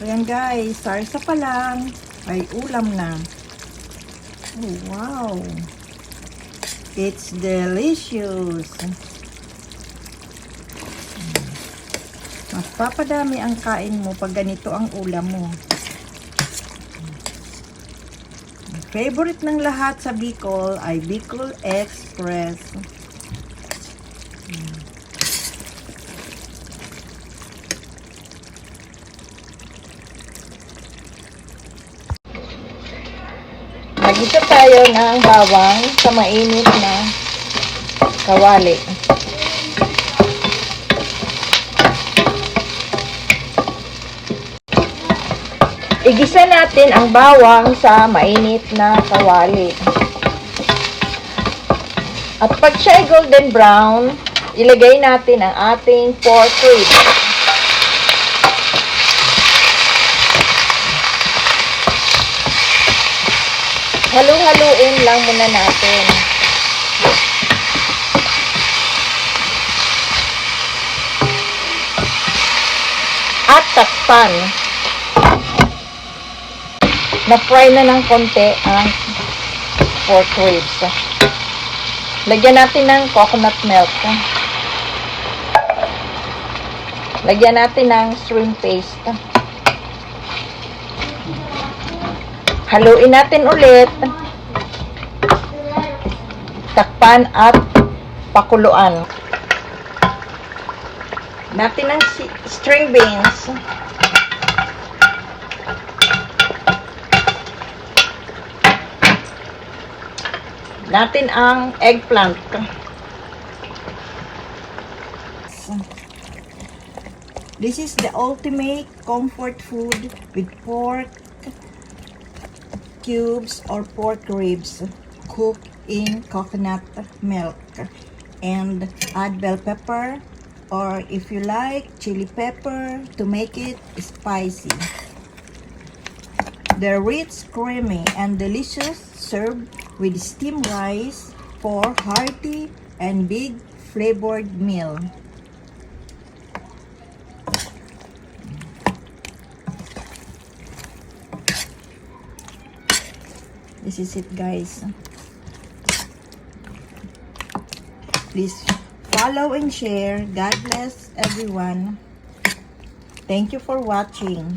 Ayan guys, sarsa pa lang. Ay ulam na. Oh, wow. It's delicious. Mas papadami ang kain mo pag ganito ang ulam mo. Favorite ng lahat sa Bicol ay Bicol Express. Magisa tayo ng bawang sa mainit na kawali. Igisa natin ang bawang sa mainit na kawali. At pag siya ay golden brown, ilagay natin ang ating pork ribs. Halu-haluin lang muna natin. At takpan. Na-fry na ng konti ang pork ribs. Lagyan natin ng coconut milk. Lagyan natin ng shrimp paste. Haluin natin ulit. Takpan at pakuluan. Natin ng string beans. Natin ang eggplant. This is the ultimate comfort food with pork cubes or pork ribs cooked in coconut milk, and add bell pepper, or if you like, chili pepper to make it spicy. They're rich, creamy, and delicious, served with steamed rice for hearty and big flavored meal. This is it, guys. Please follow and share. God bless everyone. Thank you for watching.